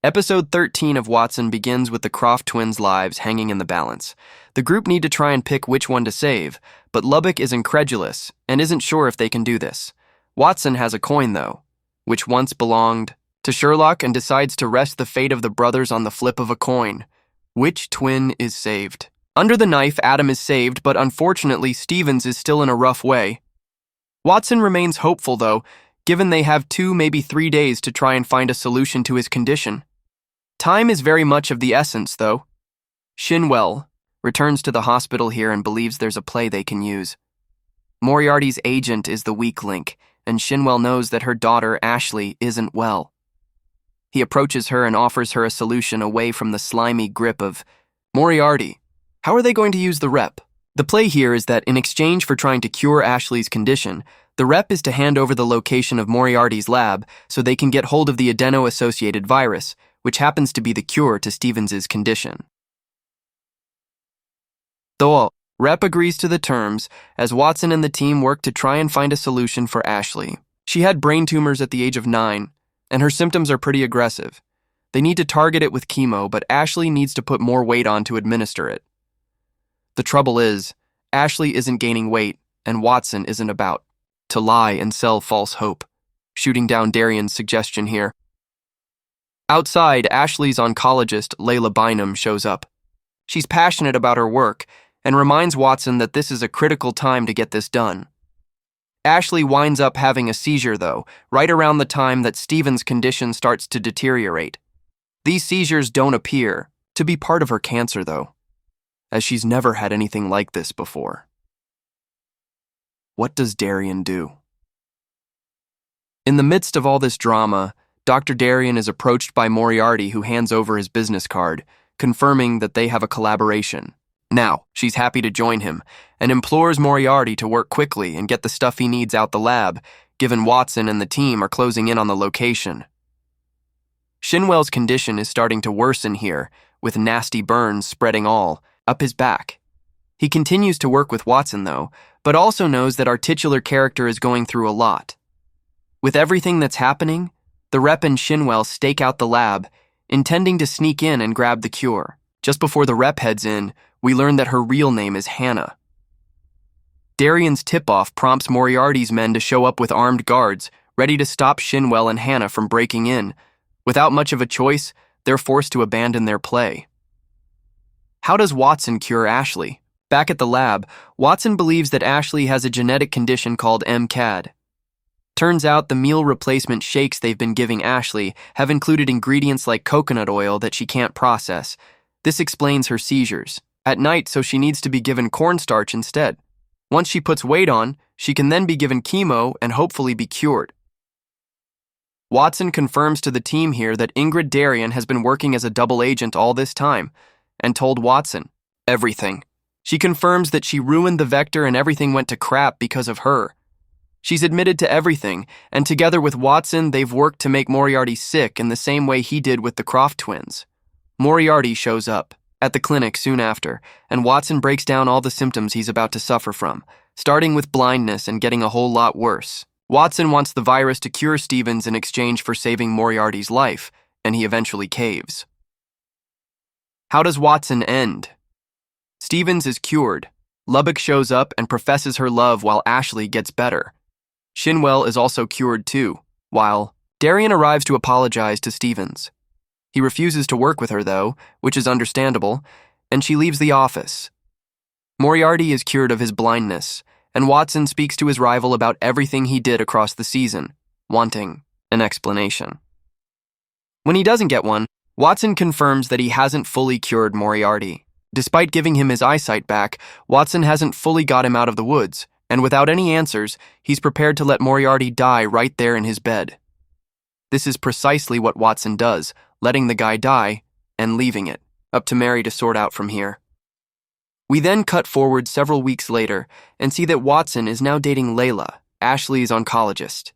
Episode 13 of Watson begins with the Croft twins' lives hanging in the balance. The group need to try and pick which one to save, but Lubbock is incredulous and isn't sure if they can do this. Watson has a coin, though, which once belonged to Sherlock, and decides to rest the fate of the brothers on the flip of a coin. Which twin is saved? Under the knife, Adam is saved, but unfortunately, Stevens is still in a rough way. Watson remains hopeful, though, given they have 2, maybe 3 days to try and find a solution to his condition. Time is very much of the essence, though. Shinwell returns to the hospital here and believes there's a play they can use. Moriarty's agent is the weak link, and Shinwell knows that her daughter, Ashley, isn't well. He approaches her and offers her a solution away from the slimy grip of Moriarty. How are they going to use the rep? The play here is that in exchange for trying to cure Ashley's condition, the rep is to hand over the location of Moriarty's lab so they can get hold of the adeno-associated virus, which happens to be the cure to Stevens's condition. The rep agrees to the terms as Watson and the team work to try and find a solution for Ashley. She had brain tumors at the age of 9, and her symptoms are pretty aggressive. They need to target it with chemo, but Ashley needs to put more weight on to administer it. The trouble is, Ashley isn't gaining weight, and Watson isn't about to lie and sell false hope, shooting down Darian's suggestion here. Outside, Ashley's oncologist, Layla Bynum, shows up. She's passionate about her work and reminds Watson that this is a critical time to get this done. Ashley winds up having a seizure, though, right around the time that Stevens' condition starts to deteriorate. These seizures don't appear to be part of her cancer, though, as she's never had anything like this before. What does Darian do? In the midst of all this drama, Dr. Darian is approached by Moriarty, who hands over his business card, confirming that they have a collaboration. Now, she's happy to join him, and implores Moriarty to work quickly and get the stuff he needs out the lab, given Watson and the team are closing in on the location. Shinwell's condition is starting to worsen here, with nasty burns spreading all up his back. He continues to work with Watson, though, but also knows that our titular character is going through a lot. With everything that's happening, the rep and Shinwell stake out the lab, intending to sneak in and grab the cure. Just before the rep heads in, we learn that her real name is Hannah. Darian's tip-off prompts Moriarty's men to show up with armed guards, ready to stop Shinwell and Hannah from breaking in. Without much of a choice, they're forced to abandon their play. How does Watson cure Ashley? Back at the lab, Watson believes that Ashley has a genetic condition called MCAD. Turns out the meal replacement shakes they've been giving Ashley have included ingredients like coconut oil that she can't process. This explains her seizures at night, so she needs to be given cornstarch instead. Once she puts weight on, she can then be given chemo and hopefully be cured. Watson confirms to the team here that Ingrid Darian has been working as a double agent all this time and told Watson everything. She confirms that she ruined the vector and everything went to crap because of her. She's admitted to everything, and together with Watson, they've worked to make Moriarty sick in the same way he did with the Croft twins. Moriarty shows up at the clinic soon after, and Watson breaks down all the symptoms he's about to suffer from, starting with blindness and getting a whole lot worse. Watson wants the virus to cure Stevens in exchange for saving Moriarty's life, and he eventually caves. How does Watson end? Stevens is cured. Lubbock shows up and professes her love while Ashley gets better. Shinwell is also cured too, while Darian arrives to apologize to Stevens. He refuses to work with her, though, which is understandable, and she leaves the office. Moriarty is cured of his blindness, and Watson speaks to his rival about everything he did across the season, wanting an explanation. When he doesn't get one, Watson confirms that he hasn't fully cured Moriarty. Despite giving him his eyesight back, Watson hasn't fully got him out of the woods, and without any answers, he's prepared to let Moriarty die right there in his bed. This is precisely what Watson does, letting the guy die and leaving it up to Mary to sort out from here. We then cut forward several weeks later and see that Watson is now dating Layla, Ashley's oncologist.